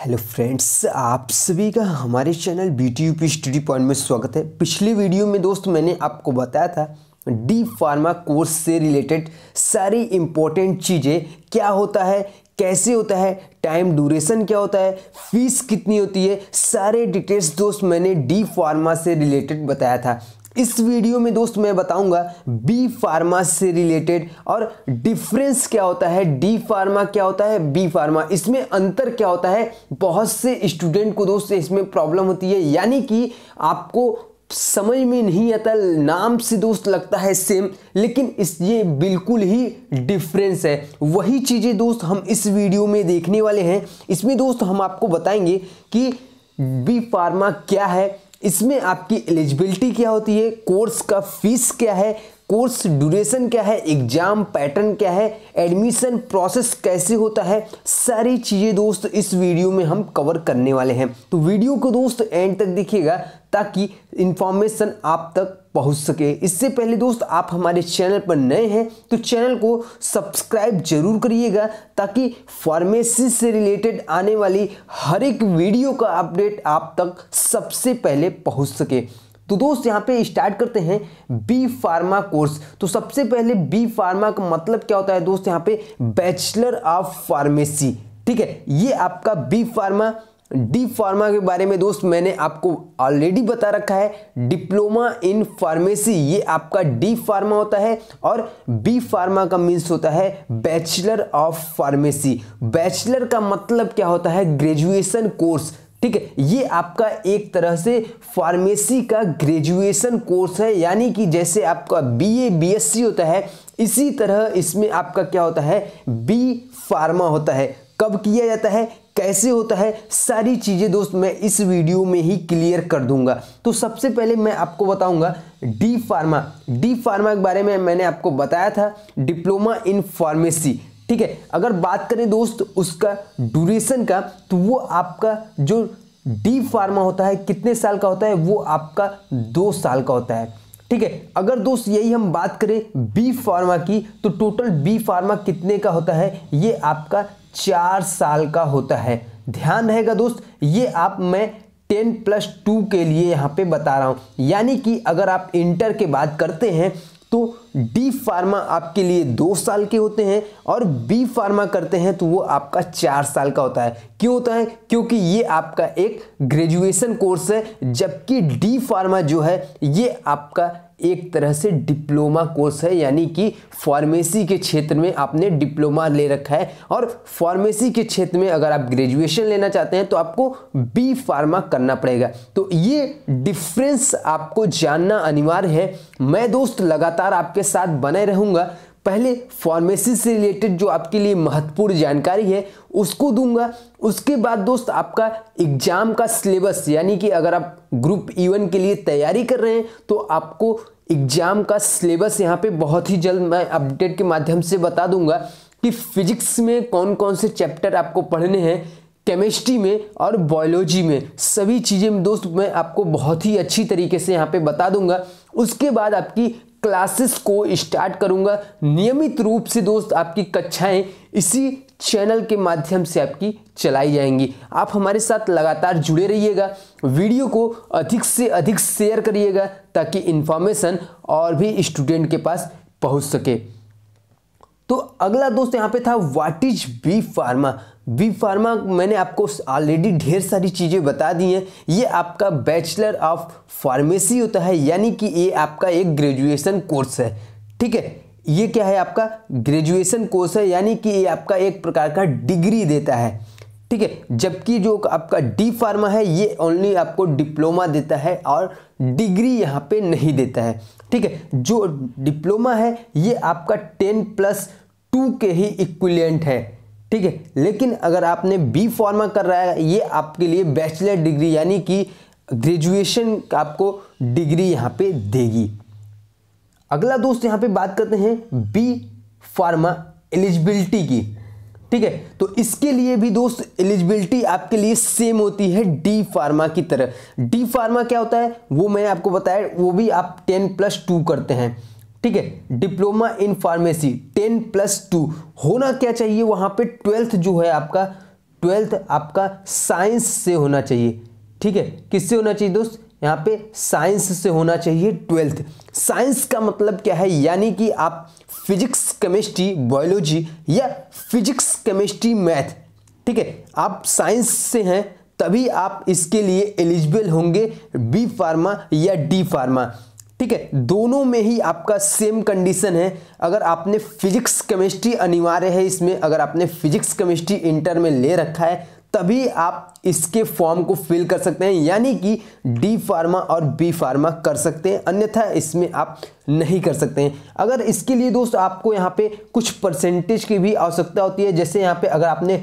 Hello friends, आप सभी का हमारे चैनल BTUP स्टडी पॉइंट में स्वागत है। पिछले वीडियो में दोस्त मैंने आपको बताया था डी फार्मा कोर्स से रिलेटेड सारी इम्पोर्टेंट चीज़ें, क्या होता है, कैसे होता है, टाइम ड्यूरेशन क्या होता है, फीस कितनी होती है, सारे डिटेल्स दोस्त मैंने डी फार्मा से रिलेटेड बताया था। इस वीडियो में दोस्त मैं बताऊंगा बी फार्मा से रिलेटेड और डिफरेंस क्या होता है, डी फार्मा क्या होता है, बी फार्मा, इसमें अंतर क्या होता है। बहुत से स्टूडेंट को दोस्त इसमें प्रॉब्लम होती है, यानी कि आपको समझ में नहीं आता, नाम से दोस्त लगता है सेम, लेकिन ये बिल्कुल ही डिफरेंस है। वही चीज़ें दोस्त हम इस वीडियो में देखने वाले हैं। इसमें दोस्त हम आपको बताएंगे कि बी फार्मा क्या है, इसमें आपकी एलिजिबिलिटी क्या होती है, कोर्स का फीस क्या है, कोर्स ड्यूरेशन क्या है, एग्जाम पैटर्न क्या है, एडमिशन प्रोसेस कैसे होता है, सारी चीज़ें दोस्त इस वीडियो में हम कवर करने वाले हैं। तो वीडियो को दोस्त एंड तक देखिएगा ताकि इंफॉर्मेशन आप तक पहुंच सके। इससे पहले दोस्त आप हमारे चैनल पर नए हैं तो चैनल को सब्सक्राइब जरूर करिएगा ताकि फार्मेसी से रिलेटेड आने वाली हर एक वीडियो का अपडेट आप तक सबसे पहले पहुंच सके। तो दोस्त यहाँ पे स्टार्ट करते हैं बी फार्मा कोर्स। तो सबसे पहले बी फार्मा का मतलब क्या होता है दोस्त, यहाँ पे बैचलर ऑफ फार्मेसी, ठीक है। ये आपका बी फार्मा। डी फार्मा के बारे में दोस्त मैंने आपको ऑलरेडी बता रखा है, डिप्लोमा इन फार्मेसी, ये आपका डी फार्मा होता है। और बी फार्मा का मीन्स होता है बैचलर ऑफ फार्मेसी। बैचलर का मतलब क्या होता है, ग्रेजुएशन कोर्स, ठीक है। ये आपका एक तरह से फार्मेसी का ग्रेजुएशन कोर्स है, यानी कि जैसे आपका BA BSc होता है, इसी तरह इसमें आपका क्या होता है, बी फार्मा होता है। कब किया जाता है, कैसे होता है, सारी चीज़ें दोस्त मैं इस वीडियो में ही क्लियर कर दूंगा। तो सबसे पहले मैं आपको बताऊंगा डी फार्मा। डी फार्मा के बारे में मैंने आपको बताया था, डिप्लोमा इन फार्मेसी, ठीक है। अगर बात करें दोस्त उसका ड्यूरेशन का, तो वो आपका जो डी फार्मा होता है कितने साल का होता है, वो आपका 2 साल का होता है, ठीक है। अगर दोस्त यही हम बात करें बी फार्मा की, तो टोटल बी फार्मा कितने का होता है, ये आपका 4 साल का होता है। ध्यान रहेगा दोस्त, ये आप मैं 10+2 के लिए यहाँ पे बता रहा हूँ, यानी कि अगर आप इंटर के बाद करते हैं तो डी फार्मा आपके लिए 2 साल के होते हैं और बी फार्मा करते हैं तो वो आपका 4 साल का होता है। क्यों होता है, क्योंकि ये आपका एक ग्रेजुएशन कोर्स है, जबकि डी फार्मा जो है ये आपका एक तरह से डिप्लोमा कोर्स है, यानी कि फार्मेसी के क्षेत्र में आपने डिप्लोमा ले रखा है। और फार्मेसी के क्षेत्र में अगर आप ग्रेजुएशन लेना चाहते हैं तो आपको बी फार्मा करना पड़ेगा। तो ये डिफरेंस आपको जानना अनिवार्य है। मैं दोस्त लगातार आपके साथ बने रहूँगा। पहले फार्मेसी से रिलेटेड जो आपके लिए महत्वपूर्ण जानकारी है उसको दूंगा, उसके बाद दोस्त आपका एग्जाम का सिलेबस, यानी कि अगर आप ग्रुप E1 के लिए तैयारी कर रहे हैं तो आपको एग्जाम का सिलेबस यहाँ पे बहुत ही जल्द मैं अपडेट के माध्यम से बता दूंगा कि फिजिक्स में कौन कौन से चैप्टर आपको पढ़ने हैं, केमिस्ट्री में और बायोलॉजी में, सभी चीज़ें में दोस्त मैं आपको बहुत ही अच्छी तरीके से यहाँ पे बता दूंगा। उसके बाद आपकी क्लासेस को स्टार्ट करूंगा नियमित रूप से दोस्त। आपकी कक्षाएं इसी चैनल के माध्यम से आपकी चलाई जाएंगी। आप हमारे साथ लगातार जुड़े रहिएगा, वीडियो को अधिक से अधिक शेयर करिएगा ताकि इंफॉर्मेशन और भी स्टूडेंट के पास पहुंच सके। तो अगला दोस्त यहाँ पे था what is B pharma. B pharma मैंने आपको ऑलरेडी ढेर सारी चीज़ें बता दी हैं। ये आपका बैचलर ऑफ फार्मेसी होता है, यानी कि ये आपका एक ग्रेजुएशन कोर्स है, ठीक है। ये क्या है, आपका ग्रेजुएशन कोर्स है, यानी कि ये आपका एक प्रकार का डिग्री देता है, ठीक है। जबकि जो आपका डी फार्मा है ये ओनली आपको डिप्लोमा देता है और डिग्री यहाँ पे नहीं देता है, ठीक है। जो डिप्लोमा है ये आपका 10+2 के ही इक्विवेलेंट है, ठीक है। लेकिन अगर आपने बी फार्मा कर रहा है ये आपके लिए बैचलर डिग्री, यानी कि ग्रेजुएशन आपको डिग्री यहाँ पे देगी। अगला दोस्त यहाँ पे बात करते हैं बी फार्मा एलिजिबिलिटी की, ठीक है। तो इसके लिए भी दोस्त एलिजिबिलिटी आपके लिए सेम होती है डी फार्मा की तरह। डी फार्मा क्या होता है वो मैंने आपको बताया, वो भी आप 10+2 करते हैं, ठीक है। डिप्लोमा इन फार्मेसी 10+2 होना क्या चाहिए, वहां पे 12th जो है आपका ट्वेल्थ आपका साइंस से होना चाहिए। ठीक है, किससे होना चाहिए दोस्त, यहाँ पे साइंस से होना चाहिए ट्वेल्थ। साइंस का मतलब क्या है, यानी कि आप फिजिक्स केमिस्ट्री बायोलॉजी या फिजिक्स केमिस्ट्री मैथ, ठीक है, आप साइंस से हैं तभी आप इसके लिए एलिजिबल होंगे बी फार्मा या डी फार्मा। ठीक है, दोनों में ही आपका सेम कंडीशन है। अगर आपने फिजिक्स केमिस्ट्री अनिवार्य है इसमें, अगर आपने फिजिक्स केमिस्ट्री इंटर में ले रखा है तभी आप इसके फॉर्म को फिल कर सकते हैं, यानी कि डी फार्मा और बी फार्मा कर सकते हैं, अन्यथा इसमें आप नहीं कर सकते हैं। अगर इसके लिए दोस्त आपको यहाँ पे कुछ परसेंटेज की भी आवश्यकता होती है, जैसे यहाँ पे अगर आपने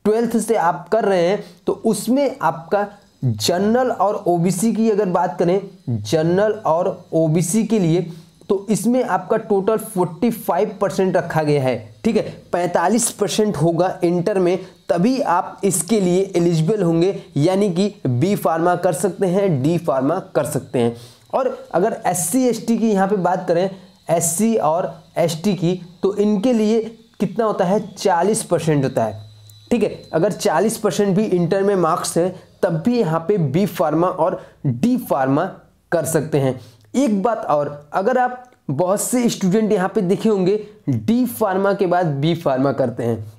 ट्वेल्थ से आप कर रहे हैं तो उसमें आपका जनरल और ओबीसी की अगर बात करें, जनरल और ओबीसी के लिए, तो इसमें आपका टोटल 45% रखा गया है। ठीक है, 45% होगा इंटर में, तभी आप इसके लिए एलिजिबल होंगे, यानी कि बी फार्मा कर सकते हैं, डी फार्मा कर सकते हैं। और अगर एससी एसटी की यहाँ पे बात करें, एससी और एसटी की, तो इनके लिए कितना होता है, 40% होता है। ठीक है, अगर 40% भी इंटर में मार्क्स है तब भी यहाँ पे बी फार्मा और डी फार्मा कर सकते हैं। एक बात और, अगर आप बहुत से स्टूडेंट यहाँ पे देखे होंगे डी फार्मा के बाद बी फार्मा करते हैं,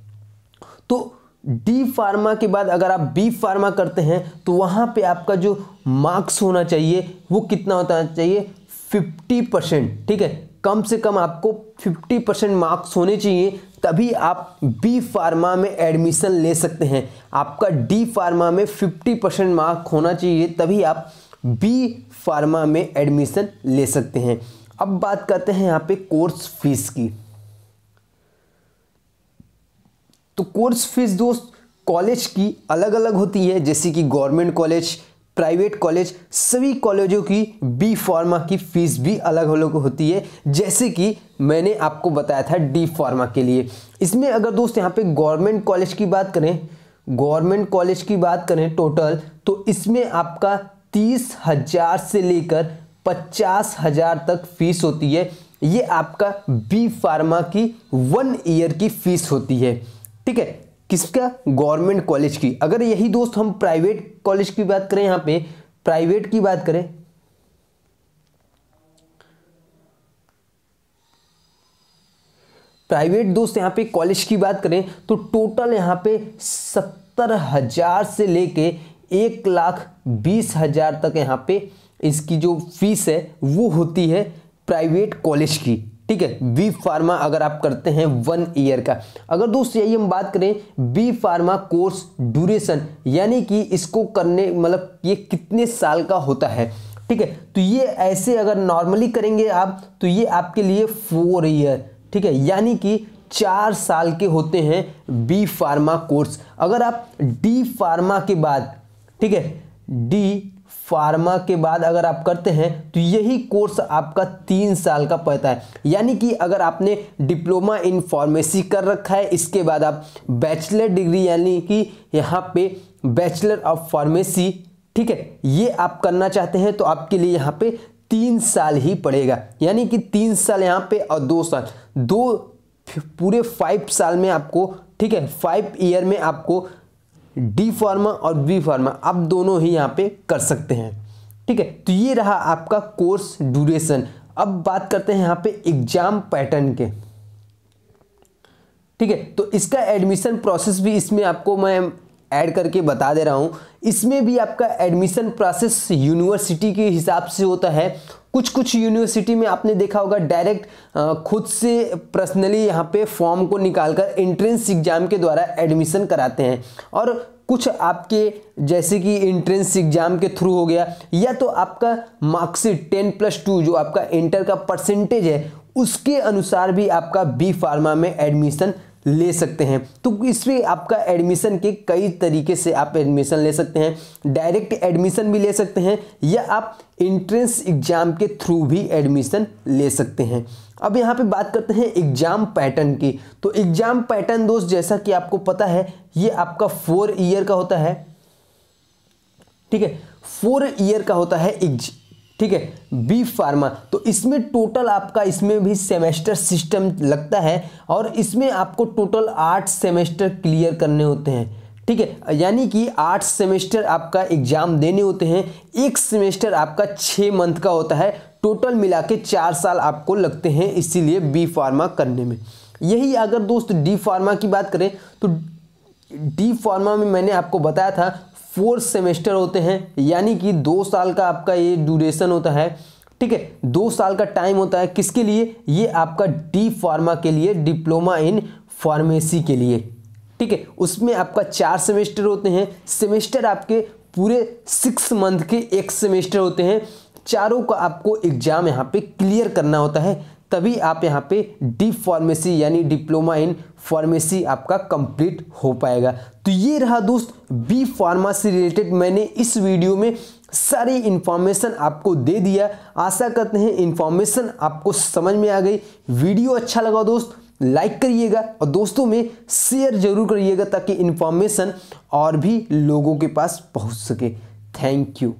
तो डी फार्मा के बाद अगर आप बी फार्मा करते हैं तो वहाँ पे आपका जो मार्क्स होना चाहिए वो कितना होना चाहिए, 50%। ठीक है, कम से कम आपको 50% मार्क्स होने चाहिए, तभी आप बी फार्मा में एडमिशन ले सकते हैं। आपका डी फार्मा में 50% मार्क होना चाहिए, तभी आप बी फार्मा में एडमिशन ले सकते हैं। अब बात करते हैं यहाँ पे कोर्स फीस की। तो कोर्स फीस दोस्त कॉलेज की अलग अलग होती है, जैसे कि गवर्नमेंट कॉलेज, प्राइवेट कॉलेज, सभी कॉलेजों की बी फार्मा की फीस भी अलग अलग होती है, जैसे कि मैंने आपको बताया था डी फार्मा के लिए। इसमें अगर दोस्त यहाँ पे गवर्नमेंट कॉलेज की बात करें, गवर्नमेंट कॉलेज की बात करें टोटल, तो इसमें आपका 30,000 से लेकर 50,000 तक फीस होती है। ये आपका बी फार्मा की 1 ईयर की फीस होती है। ठीक है, किसका, गवर्नमेंट कॉलेज की। अगर यही दोस्त हम प्राइवेट कॉलेज की बात करें, यहाँ पे प्राइवेट की बात करें, प्राइवेट दोस्त यहाँ पे कॉलेज की बात करें तो टोटल यहाँ पे 70,000 से लेके 1,20,000 तक यहाँ पे इसकी जो फीस है वो होती है प्राइवेट कॉलेज की। ठीक है, बी फार्मा अगर आप करते हैं 1 ईयर का। अगर दोस्त यही हम बात करें बी फार्मा कोर्स ड्यूरेशन, यानी कि इसको करने मतलब ये कितने साल का होता है। ठीक है, तो ये ऐसे अगर नॉर्मली करेंगे आप तो ये आपके लिए 4 ईयर, ठीक है, यानी कि 4 साल के होते हैं बी फार्मा कोर्स। अगर आप डी फार्मा के बाद, ठीक है, डी फार्मा के बाद अगर आप करते हैं तो यही कोर्स आपका 3 साल का पड़ता है। यानी कि अगर आपने डिप्लोमा इन फार्मेसी कर रखा है, इसके बाद आप बैचलर डिग्री यानी कि यहाँ पे बैचलर ऑफ फार्मेसी, ठीक है, ये आप करना चाहते हैं तो आपके लिए यहाँ पे 3 साल ही पड़ेगा। यानी कि 3 साल यहाँ पे और 2 साल, दो पूरे 5 साल में आपको, ठीक है, 5 ईयर में आपको डी फार्मा और बी फार्मा आप दोनों ही यहाँ पे कर सकते हैं। ठीक है, तो ये रहा आपका कोर्स ड्यूरेशन। अब बात करते हैं यहाँ पे एग्जाम पैटर्न के। ठीक है, तो इसका एडमिशन प्रोसेस भी इसमें आपको मैं ऐड करके बता दे रहा हूँ। इसमें भी आपका एडमिशन प्रोसेस यूनिवर्सिटी के हिसाब से होता है। कुछ यूनिवर्सिटी में आपने देखा होगा डायरेक्ट खुद से पर्सनली यहाँ पे फॉर्म को निकालकर एंट्रेंस एग्जाम के द्वारा एडमिशन कराते हैं, और कुछ आपके जैसे कि एंट्रेंस एग्जाम के थ्रू हो गया, या तो आपका मार्कशीट 10+2 जो आपका इंटर का परसेंटेज है उसके अनुसार भी आपका बी फार्मा में एडमिशन ले सकते हैं। तो इसमें आपका एडमिशन के कई तरीके से आप एडमिशन ले सकते हैं। डायरेक्ट एडमिशन भी ले सकते हैं या आप एंट्रेंस एग्जाम के थ्रू भी एडमिशन ले सकते हैं। अब यहाँ पे बात करते हैं एग्जाम पैटर्न की। तो एग्जाम पैटर्न दोस्त जैसा कि आपको पता है ये आपका 4 ईयर का होता है। ठीक है, 4 ईयर का होता है ठीक है, बी फार्मा। तो इसमें टोटल आपका इसमें भी सेमेस्टर सिस्टम लगता है और इसमें आपको टोटल 8 सेमेस्टर क्लियर करने होते हैं। ठीक है, यानी कि 8 सेमेस्टर आपका एग्जाम देने होते हैं, एक सेमेस्टर आपका 6 मंथ का होता है, टोटल मिला के 4 साल आपको लगते हैं इसीलिए बी फार्मा करने में। यही अगर दोस्त डी फार्मा की बात करें तो डी फार्मा में मैंने आपको बताया था 4 सेमेस्टर होते हैं, यानी कि 2 साल का आपका ये ड्यूरेशन होता है। ठीक है, 2 साल का टाइम होता है किसके लिए, ये आपका डी फार्मा के लिए, डिप्लोमा इन फार्मेसी के लिए। ठीक है, उसमें आपका 4 सेमेस्टर होते हैं, सेमेस्टर आपके पूरे 6 मंथ के एक सेमेस्टर होते हैं, चारों का आपको एग्जाम यहाँ पे क्लियर करना होता है, तभी आप यहाँ पे डी फार्मेसी यानी डिप्लोमा इन फार्मेसी आपका कंप्लीट हो पाएगा। तो ये रहा दोस्त बी फार्मा से रिलेटेड मैंने इस वीडियो में सारी इन्फॉर्मेशन आपको दे दिया। आशा करते हैं इन्फॉर्मेशन आपको समझ में आ गई। वीडियो अच्छा लगा दोस्त लाइक करिएगा और दोस्तों में शेयर जरूर करिएगा ताकि इन्फॉर्मेशन और भी लोगों के पास पहुंच सके। Thank you.